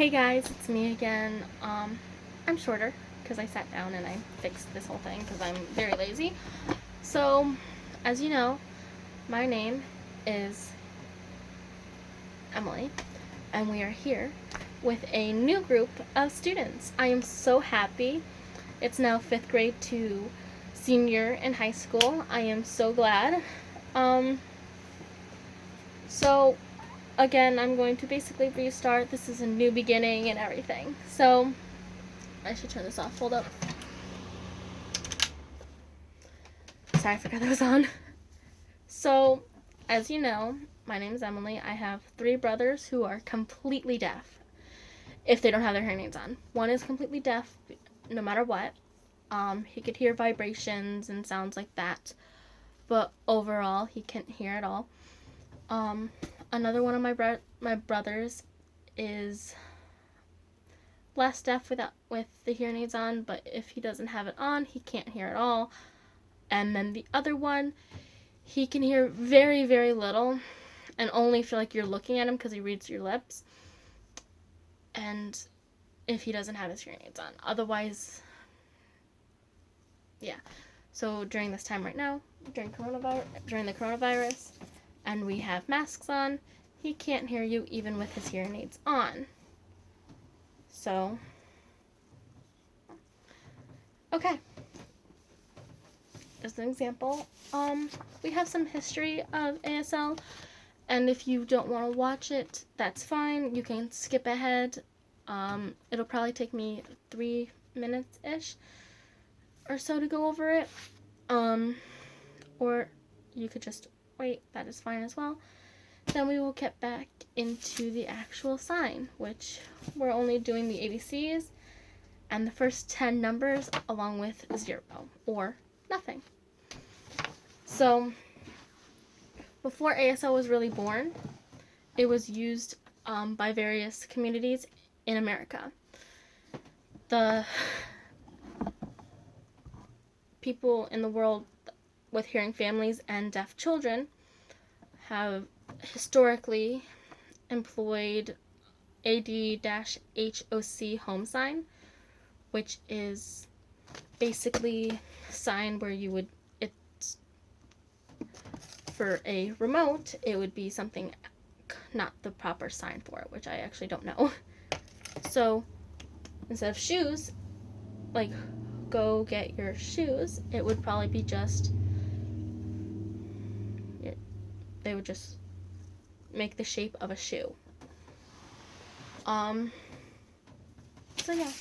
Hey guys, it's me again. I'm shorter because I sat down and I fixed this whole thing because I'm very lazy. So, as you know, my name is Emily, and we are here with a new group of students. I am so happy. It's now fifth grade to senior in high school. I am so glad. Um, so, again, I'm going to basically restart. This is a new beginning and everything. So, I should turn this off. Hold up. Sorry, I forgot that was on. So, as you know, my name is Emily. I have three brothers who are completely deaf if they don't have their hearing aids on. One is completely deaf no matter what. He could hear vibrations and sounds like that, but overall, he can't hear at all. Another one of my brothers is less deaf with the hearing aids on, but if he doesn't have it on, he can't hear at all. And then the other one, he can hear very, very little and only feel like you're looking at him because he reads your lips. And if he doesn't have his hearing aids on. Otherwise, yeah. So during this time right now, during the coronavirus, and we have masks on, he can't hear you even with his hearing aids on. So, okay. As an example, we have some history of ASL, and if you don't want to watch it, that's fine. You can skip ahead. It'll probably take me 3 minutes-ish or so to go over it. Or you could just wait, that is fine as well. Then we will get back into the actual sign, which we're only doing the ABCs and the first 10 numbers along with 0 or nothing. So, before ASL was really born, it was used by various communities in America. The people in the world with hearing families and deaf children have historically employed AD-HOC home sign, which is basically a sign where you would, it's for a remote, it would be something not the proper sign for it, which I actually don't know. So instead of shoes, like go get your shoes, it would probably be just, they would just make the shape of a shoe. So yeah.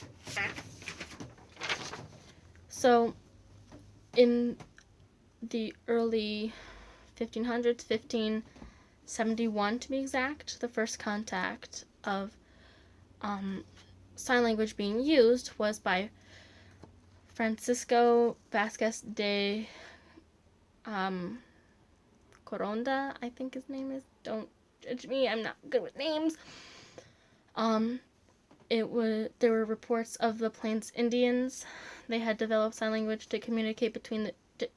So in the early 1500s, 1571 to be exact, the first contact of sign language being used was by Francisco Vasquez de Coronda, I think his name is. Don't judge me, I'm not good with names. There were reports of the Plains Indians. They had developed sign language to communicate between the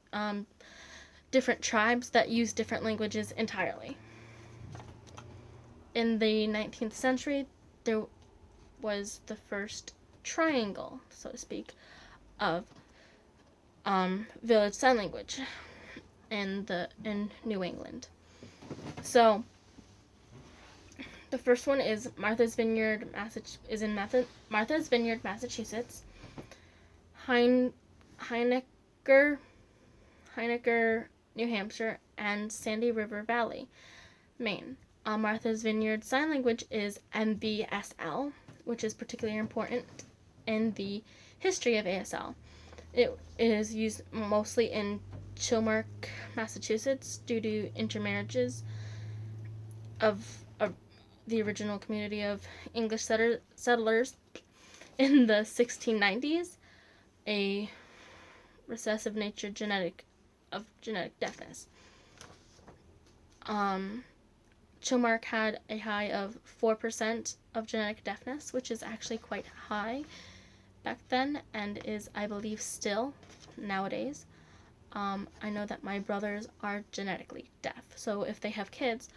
different tribes that use different languages entirely. In the 19th century, there was the first triangle, so to speak, of village sign language in New England. So the first one is Martha's Vineyard, Massachusetts. Heinecker, New Hampshire, and Sandy River Valley, Maine. Martha's Vineyard Sign Language is MVSL, which is particularly important in the history of ASL. It is used mostly in Chilmark, Massachusetts, due to intermarriages of the original community of English settlers in the 1690s, a recessive nature genetic deafness. Chilmark had a high of 4% of genetic deafness, which is actually quite high back then, and is, I believe, still nowadays. I know that my brothers are genetically deaf, so if they have kids,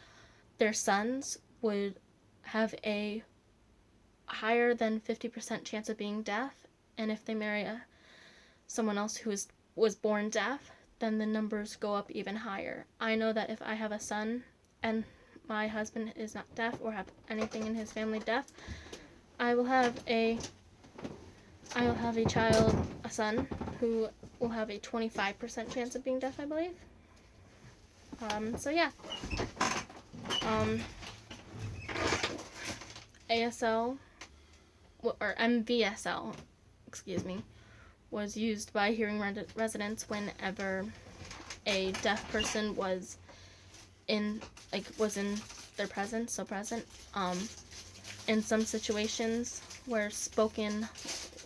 their sons would have a higher than 50% chance of being deaf, and if they marry someone else who was born deaf, then the numbers go up even higher. I know that if I have a son and my husband is not deaf or have anything in his family deaf, I will have a son, who will have a 25% chance of being deaf, I believe. So yeah. ASL, or MVSL, was used by hearing residents whenever a deaf person was in their presence, in some situations where spoken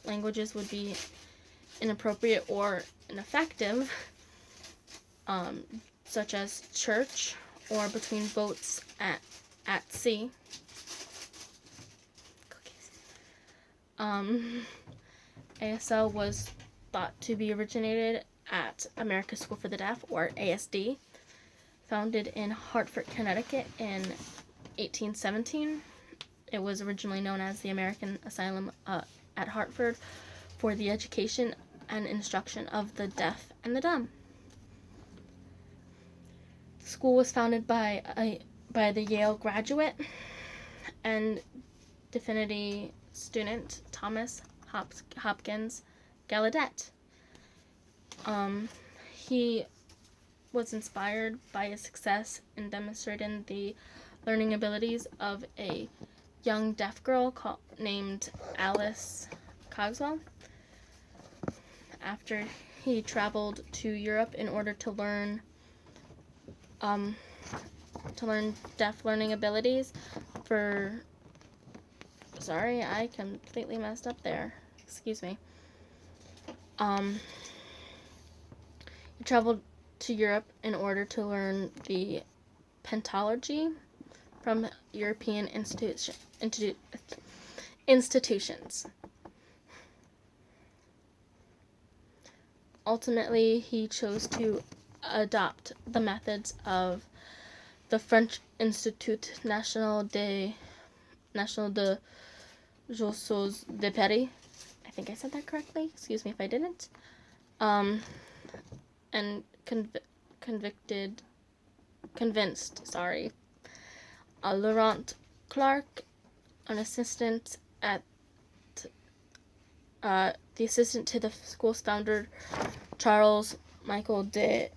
languages would be inappropriate or ineffective, such as church or between boats at sea. ASL was thought to be originated at America's School for the Deaf, or ASD, founded in Hartford, Connecticut in 1817. It was originally known as the American Asylum at Hartford for the education and instruction of the deaf and the dumb. The school was founded by the Yale graduate and Divinity student Thomas Hopkins Gallaudet. He was inspired by his success in demonstrating the learning abilities of a young deaf girl named Alice Cogswell. After he traveled to Europe in order to learn deaf learning abilities Sorry, I completely messed up there. Excuse me. He traveled to Europe in order to learn the pentology from European institutions. Ultimately, he chose to adopt the methods of the French Institut National de Jossos de Paris. I think I said that correctly. Excuse me if I didn't. And convinced Laurent Clark, an assistant at the assistant to the school's founder, Charles Michael de...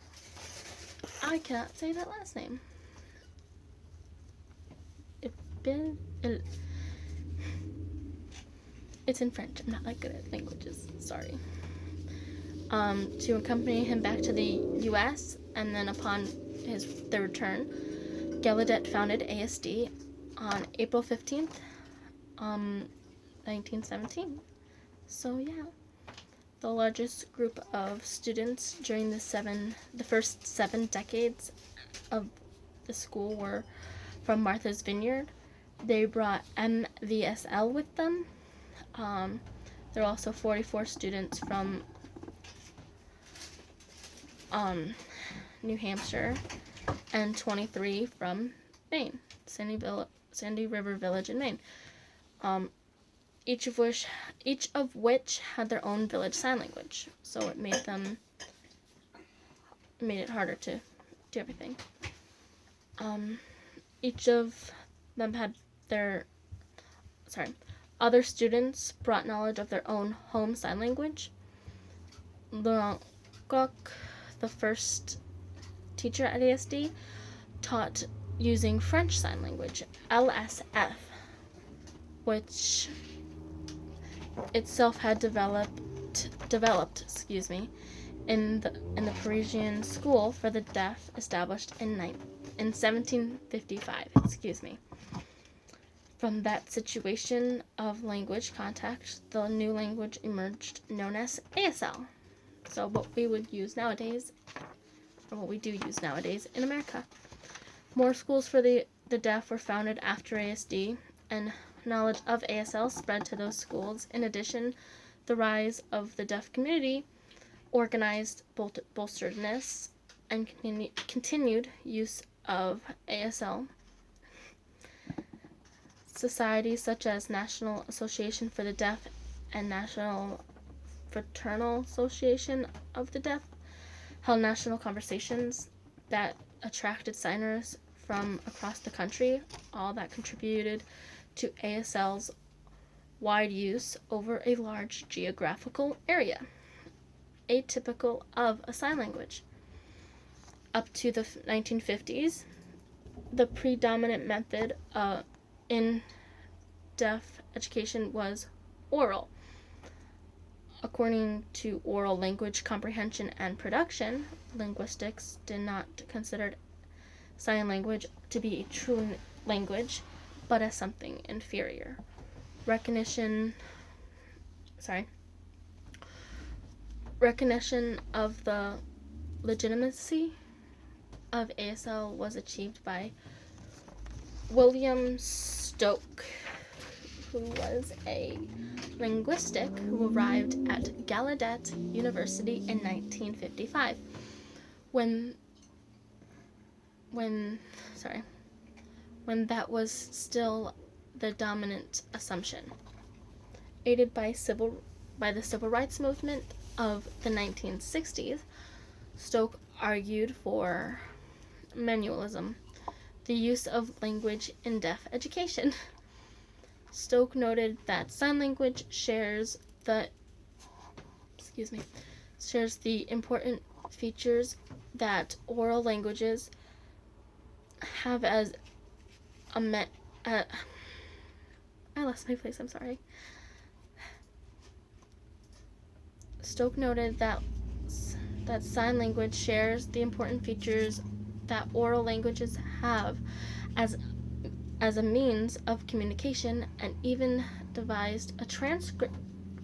I cannot say that last name. It's in French. I'm not that good at languages. Sorry. To accompany him back to the U.S., and then upon their return, Gallaudet founded ASD on April 15th, 1917. So yeah, the largest group of students during the first 7 decades of the school were from Martha's Vineyard. They brought MVSL with them. There are also 44 students from New Hampshire and 23 from Maine, Sandy River Village in Maine. Each of which had their own village sign language, so it made it harder to do everything. Each of them had other students brought knowledge of their own home sign language. Laurent Gok, the first teacher at ASD, taught using French Sign Language, LSF, which itself had developed in the Parisian School for the Deaf, established in 1755. From that situation of language contact, the new language emerged, known as ASL. So what we do use nowadays in America. More schools for the deaf were founded after ASD, and knowledge of ASL spread to those schools. In addition, the rise of the deaf community, organized bolsterness, and continued use of ASL. Societies such as National Association for the Deaf and National Fraternal Association of the Deaf held national conversations that attracted signers from across the country, all that contributed to ASL's wide use over a large geographical area, atypical of a sign language. Up to the 1950s, the predominant method in deaf education was oral. According to oral language comprehension and production, linguistics did not consider sign language to be a true language, but as something inferior. Recognition of the legitimacy of ASL was achieved by William Stoke, who was a linguist who arrived at Gallaudet University in 1955. When that was still the dominant assumption. Aided by the civil rights movement of the 1960s, Stoke argued for manualism, the use of language in deaf education. Stoke noted that sign language shares the important features that oral languages have as I lost my place, I'm sorry. Stoke noted that sign language shares the important features that oral languages have as a means of communication, and even devised a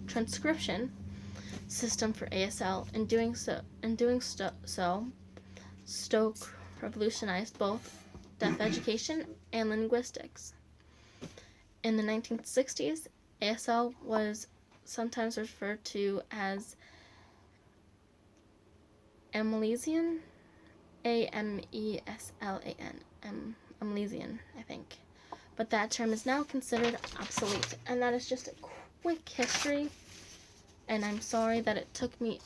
transcription system for ASL. In doing so, Stoke revolutionized both deaf education and linguistics. In the 1960s, ASL was sometimes referred to as Amlesian, Ameslan, Amlesian, I think. But that term is now considered obsolete. And that is just a quick history. And I'm sorry that it took me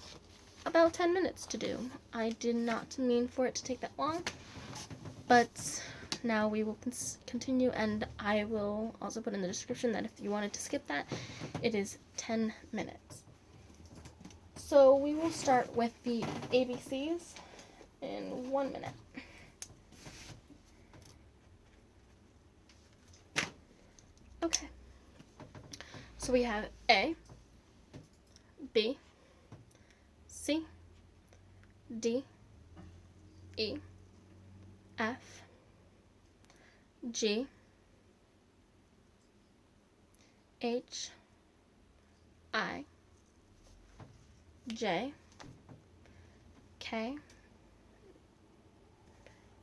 about 10 minutes to do. I did not mean for it to take that long. But now we will continue, and I will also put in the description that if you wanted to skip that, it is 10 minutes. So we will start with the ABCs in 1 minute. Okay. So we have A, B, C, D, E, F, G, H, I, J, K,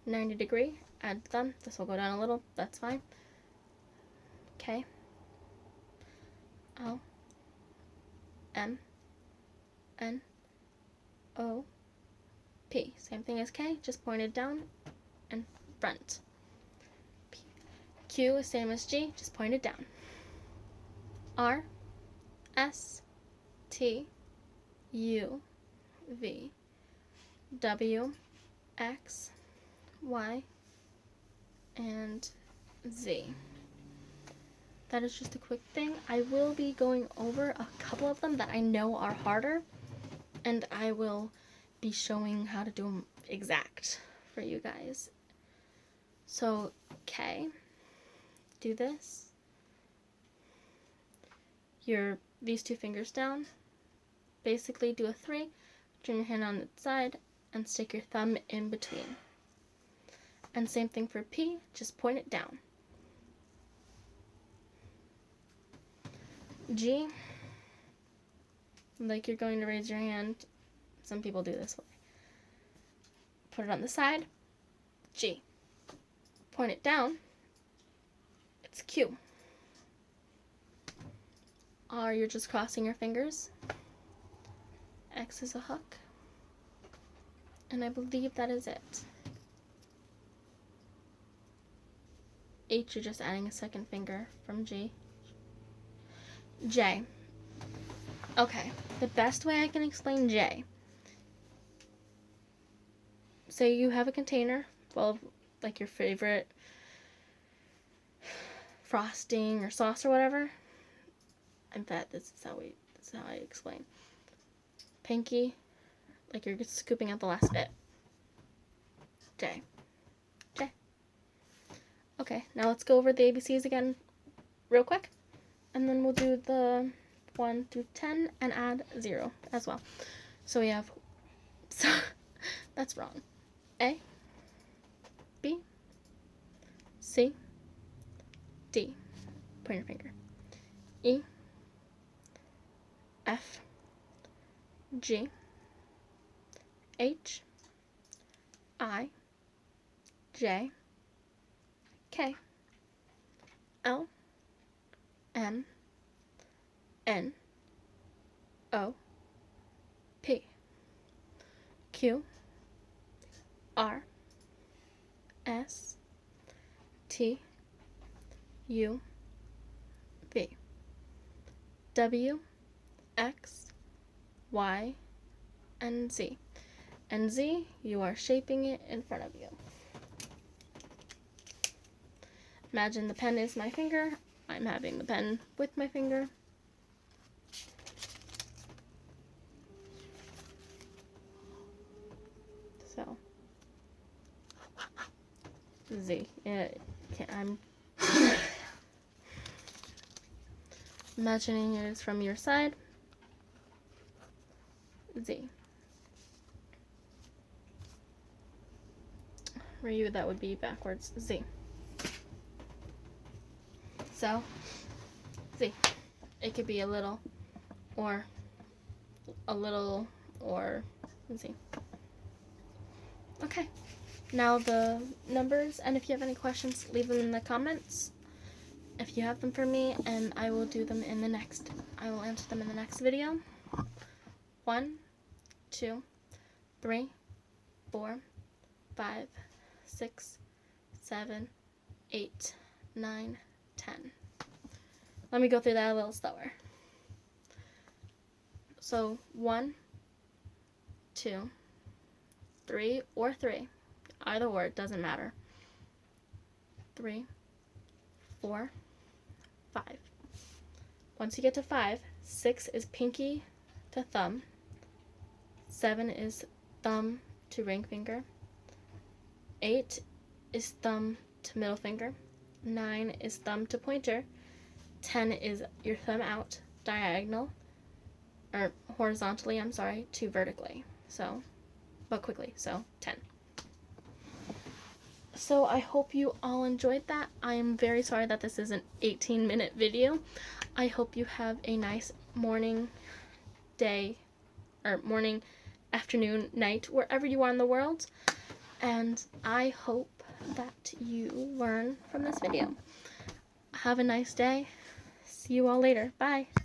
90 degree, add them, this will go down a little, that's fine, K, L, M, N, O, P, same thing as K, just pointed down and front. P. Q is same as G, just pointed down. R, S, T, U, V, W, X, Y, and Z. That is just a quick thing. I will be going over a couple of them that I know are harder, and I will be showing how to do them exact for you guys. So, K, do this. These two fingers down. Basically do a 3, turn your hand on the side, and stick your thumb in between. And same thing for P, just point it down. G, like you're going to raise your hand. Some people do this way. Put it on the side. G. Point it down. It's Q. R, you're just crossing your fingers. X is a hook. And I believe that is it. H, you're just adding a second finger from G. J. Okay, the best way I can explain J. Say you have a container full of like your favorite frosting or sauce or whatever. I bet this is how I explain. Pinky, like you're just scooping out the last bit. J. J. Okay, now let's go over the ABCs again real quick. And then we'll do the 1 through 10 and add 0 as well. So we have, that's wrong. A, B, C, D, point your finger, E, F, G, H, I, J, K, L, M, N, O, P, Q, R, S, T, U, V, W, X, Y, and Z. And Z, you are shaping it in front of you. Imagine the pen is my finger. I'm having the pen with my finger. So, Z. I'm imagining it is from your side. Z. For you, that would be backwards. Z. So, Z. It could be a little, or Z. Okay. Now the numbers, and if you have any questions, leave them in the comments. If you have them for me, and I will do them in the next, I will answer them in the next video. 1, 2, 3, 4, 5, 6, 7, 8, 9, 10. Let me go through that a little slower. So 1, 2, 3, or 3. Either or, it doesn't matter. 3, 4, 5. Once you get to 5, 6 is pinky to thumb. 7 is thumb to ring finger. 8 is thumb to middle finger. 9 is thumb to pointer. 10 is your thumb out horizontally, to vertically. So, but quickly, so 10. So I hope you all enjoyed that. I am very sorry that this is an 18-minute video. I hope you have a nice morning, afternoon, night, wherever you are in the world. And I hope that you learn from this video. Have a nice day. See you all later. Bye.